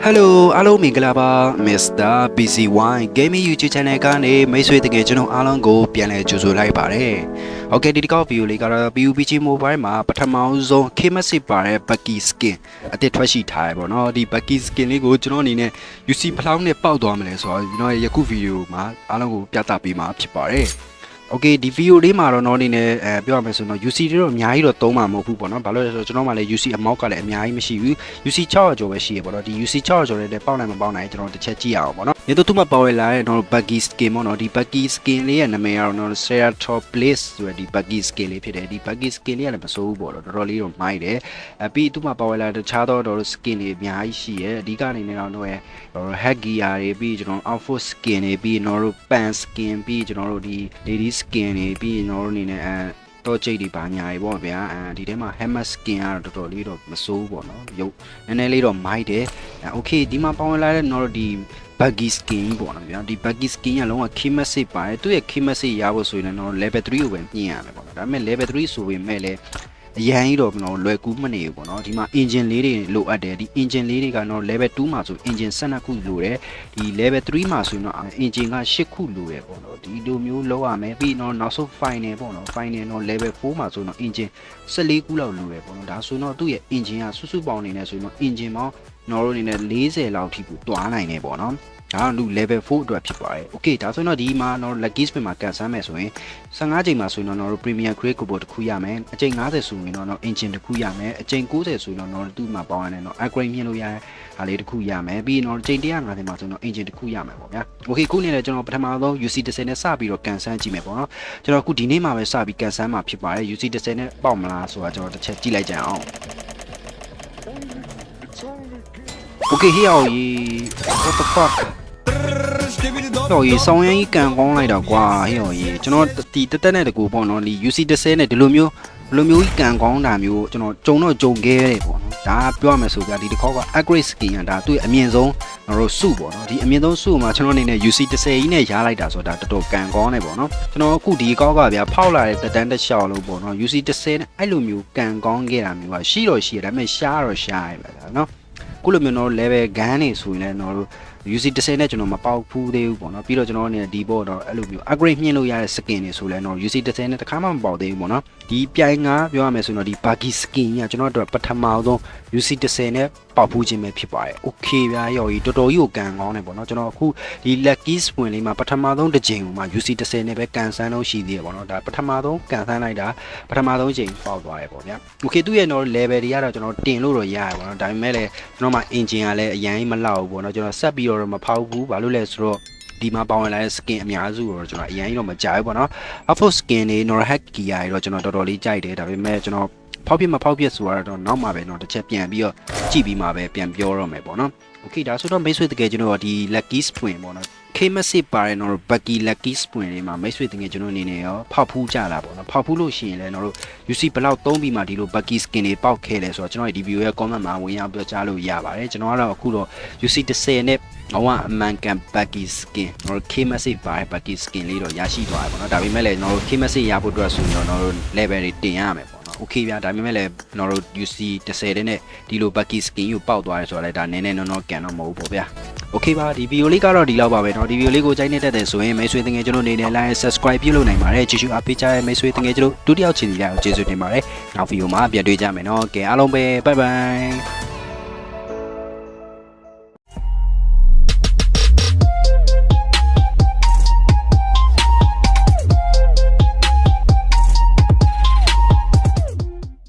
Hello အားလုံးမင်္ဂလာပါ Mr. BC1 Gaming YouTube Channel ကနေမိတ်ဆွေတကယ်ကျွန်တော်အားလုံးကိုပြန်လည်ကြိုဆိုလိုက်ပါတယ်။ Okay ဒီတစ်ခေါက်ဗီဒီယိုလေးကတော့ PUBG Mobile မှာပထမဆုံး K-Message ပါတဲ့ Bucky Skin အသစ်ထွက်ရှိထားရပေါ့နော်။ဒီ Bucky Skin လေးကိုကျွန်တော်အနေနဲ့ UC ဖလောင်းနဲ့ပေါက်သွားမလဲဆိုတော့ကျွန်တော်ယခုဗီဒီယိုမှာအားလုံးကိုပြသပေးမှာဖြစ်ပါတယ်။ Okay ဒီဗီဒီယိုလေးမှာတော့နော်အနေနဲ့ပြောရမယ်ဆိုတော့ UC တွေတော့အများကြီးတော့သုံးမှာမဟုတ်ဘူးပေါ့နော်။ဘာလို့လဲဆိုတော့ကျွန်တော်မှလည်း UC အမောက်ကလည်းအများကြီးမရှိဘူး။ UC 600ကျော်ပဲရှိရပေါ့နော်။ဒီ UC 600ကျော်တဲ့ပေါက်နိုင်မပေါက်နိုင်ကျွန်တော်တစ်ချက်ကြည့်ရအောင်ပေါ့နော်။ဒီတော့သူ့မှာပေါ်လာတဲ့တော့ Bucky Skin ပေါ့နော်။ဒီ Bucky Skin လေးရဲ့နာမည်ကတော့နော် Ceratoplace ဆိုတဲ့ဒီ Bucky Skin လေးဖြစ်တယ်။ဒီ Bucky Skin လေးကလည်းမစိုးဘူးပေါ့နော်။တော်တော်လေးတော့မိုက်တယ်။ပြီးသူ့မှာပေါ်လာတဲ့တခြားသောတော့ skin တွေအများကြီးရှိရဲ။အဓိကအနေနဲ့တော့ head gear တွေပြီးကျွန်တော် outfit skin တွေပြီးကျွန်တော်တို့ pants skin ပြီးကျွန်တော်တို့ဒီ lady skin တွေပြီးကျွန်တော်တို့အနေနဲ့တော့ကြိတ်တွေပါညာတွေပေါ့ဗျာဒီထဲမှာ hammer skin ကတော့တော်တော်လေးတော့မစိုးဘူးပေါ့နော်ရုပ်နည်းနည်းလေးတော့မိုက်တယ်okay ဒီမှာပေါဝင်လာတဲ့ကျွန်တော်တို့ဒီ buggy skin ပေါ့နော်ဗျာဒီ buggy skin ကလုံးဝ key message ပါတယ်သူ့ရဲ့ key message ရဖို့ဆိုရင်လည်းတော့ level 3ကိုပဲညှိရမယ်ပေါ့နော်ဒါပေမဲ့ level 3ဆိုပေမဲ့လည်းအရန်ကြီးတော့ကျွန်တော်လွယ်ကူးမနေဘူးပေါ့နော်ဒီမှာ engine လေးတွေလိုအပ်တယ်ဒီ engine လေးတွေကတော့ level 2မှာဆို engine 12ခုလိုတယ်ဒီ level 3မှာဆိုရင်တော့ engine က8ခုလိုတယ်ပေါ့နော်ဒီလိုမျိုးလောက်ရမယ်ပြီးတော့နောက်ဆုံး final ပေါ့နော် final တော့ level 4မှာဆိုရင်တော့ engine 14ခုလောက်လိုတယ်ပေါ့နော်ဒါဆိုတော့သူ့ရဲ့ engine ကစုစုပေါင်းနေနေဆိုရင်တော့ engine ပေါင်းကျွန်တော်တို့အနေနဲ့40လောက်ထိကိုတွားနိုင်တယ်ပေါ့နော်ဒါက level 4အတွက်ဖြစ်ပါတယ် okay ဒါဆိုရင်တော့ဒီမှာတော့ lucky spin မှာကန်ဆန်းမယ်ဆိုရင်15ချိန်မှာဆိုရင်တော့ premium crate couple တစ်ခုရမယ်အချိန်50ဆိုရင်တော့ engine တစ်ခုရမယ်အချိန်90ဆိုရင်တော့သူ့မှာပေါင်းရတယ်တော့ upgrade မြင်လို့ရတဲ့ဟာလေးတစ်ခုရမယ်ပြီးတော့အချိန်150မှာဆိုရင်တော့ engine တစ်ခုရမယ်ပေါ့ဗျာ okay ခုနေလည်းကျွန်တော်ပထမဆုံး UC10 နဲ့စပြီးတော့ကန်ဆန်းကြည့်မယ်ပေါ့နော်ကျွန်တော်အခုဒီနေ့မှာပဲစပြီးကန်ဆန်းမှာဖြစ်ပါတယ် UC10 နဲ့ပေါက်မလားဆိုတာကျွန်တော်တစ်ချက်ကြည့်လိုက်ကြအောင် okay here what the fuckတော့ရေဆောင်းရင်းကြီးကန်ကောင်းလိုက်တော့ကွာဟေ့ရေကျွန်တော်ဒီတက်နဲ့တကူပေါ့နော်ဒီ UC10 နဲ့ဒီလိုမျိုးကြီးကန်ကောင်းတာမျိုးကျွန်တော်ကြုံခဲ့ရတယ်ပေါ့နော်ဒါပြောရမယ်ဆိုကြဒီတစ်ခေါက်က upgrade skin ကဒါသူ့အမြင့်ဆုံးကျွန်တော်စုပေါ့နော်ဒီအမြင့်ဆုံးစုမှာကျွန်တော်အနေနဲ့ UC10 ကြီးနဲ့ရားလိုက်တာဆိုတာတော်တော်ကန်ကောင်းနေပေါ့နော်ကျွန်တော်အခုဒီကောက်ကဗျာဖောက်လာတဲ့တက်တန်းတစ်လျှောက်လို့ပေါ့နော် UC10 နဲ့အဲ့လိုမျိုးကန်ကောင်းခဲ့တာမျိုးကရှိတော့ရှိရဒါပေမဲ့ရှားတော့ရှားရပါလားနော်ခုလိုမျိုးတော့ level gun နေဆိုရင်လည်းကျွန်တော်တို့UC10 နဲ့ကျွန်တော်မပေါက်ဖူးသေးဘူးပေါ့နော်ပြီးတော့ကျွန်တော်အနေနဲ့ဒီဘောတော့အဲ့လိုမျိုး upgrade မြင့်လို့ရတဲ့ skin တွေဆိုလဲတော့ UC10 နဲ့တစ်ခါမှမပေါက်သေးဘူးပေါ့နော်ဒီပြိုင်ကပြောရမယ်ဆိုတော့ဒီ buggy skin ကကျွန်တော်တို့ပထမဆုံး UC10 နဲ့ပေါက်ဖူးခြင်းပဲဖြစ်ပါတယ် okay ဗျာရော်ကြီးတော်တော်ကြီးကိုကန်ကောင်းတယ်ပေါ့နော်ကျွန်တော်အခုဒီ lucky spin လေးမှာပထမဆုံးတစ်ချိန်မှာ UC10 နဲ့ပဲကန်ဆန်းလို့ရှိသေးတယ်ပေါ့နော်ဒါပထမဆုံးကန်ဆန်းလိုက်တာပထမဆုံးချိန်ပေါက်သွားတယ်ပေါ့ဗျာ okay သူ့ရဲ့တော့ level တွေကတော့ကျွန်တော်တင်လို့တော့ရရပေါ့နော်ဒါပေမဲ့လည်းကျွန်တော်မှ engine ကလည်းအရင်မလောက်ဘူးပေါ့နော်ကျွန်တော်ဆက်ပြီးတော့မဖောက်ဘူးဘာလို့လဲဆိုတော့ဒီမှာပေါဝင်လာတဲ့ skin အများစုတော့ကျွန်တော်အရင်တော့မကြိုက်ဘူးပေါ့နော် outfit skin တွေ Norhead gear တွေတော့ကျွန်တော်တော်တော်လေးကြိုက်တယ်ဒါပေမဲ့ကျွန်တော်ဖောက်ပြမဖောက်ပြဆိုတာတော့နောက်မှပဲတော့တစ်ချက်ပြန်ပြီးတော့ကြည့်ပြီးမှပဲပြန်ပြောရမယ်ပေါ့နော် okay ဒါဆိုတော့မိတ်ဆွေတကယ်ကျွန်တော်ဒီ lucky spin ပေါ့နော် K-Message ပါတယ်တော့ Bucky lucky spin တွေမှာမိတ်ဆွေတကယ်ကျွန်တော်အနေနဲ့ရောဖောက်ဖူးကြတာပေါ့နော်ဖောက်ဖူးလို့ရှိရင်လည်းကျွန်တော်တို့ UC ဘလောက်သုံးပြီးမှဒီလို Bucky skin တွေပေါက်ခဲ့လဲဆိုတော့ကျွန်တော်ဒီ video ရဲ့ comment မှာဝင်ရောက်ပြောကြားလို့ရပါတယ်ကျွန်တော်ကတော့အခုတော့ UC10 နဲ့အမှန်ကန် Bucky skin ကျွန်တော် K-Message ပါတဲ့ Bucky skin လေးတော့ရရှိသွားတယ်ပေါ့နော်ဒါပေမဲ့လည်းကျွန်တော် K-Message ရဖို့အတွက်ဆိုရင်တော့ကျွန်တော်တို့ level တွေတင်ရမယ်ပေါ့နော် okay ဗျာဒါပေမဲ့လည်းကျွန်တော်တို့ UC10 နဲ့ဒီလို Bucky skin ကိုပေါက်သွားတယ်ဆိုတော့လည်းဒါနည်းနည်းနော်ကန်တော့မဟုတ်ဘူးပေါ့ဗျာokay ပါဒီဗီဒီယိုလေးကတော့ဒီလောက်ပါပဲเนาะဒီဗီဒီယိုလေးကိုကြိုက်နေတတ်တယ်ဆိုရင်မိတ်ဆွေတငယ်ကျွန်တော်အနေနဲ့ like subscribe ပြုလုပ်နိုင်ပါတယ်ကြည့်ရှုအားပေးကြတဲ့မိတ်ဆွေတငယ်ကျွန်တော်ဒုတိယချင်းစီလိုက်ကိုကျေးဇူးတင်ပါတယ်နောက်ဗီဒီယိုမှာပြန်တွေ့ကြမယ်เนาะကဲအားလုံးပဲ bye bye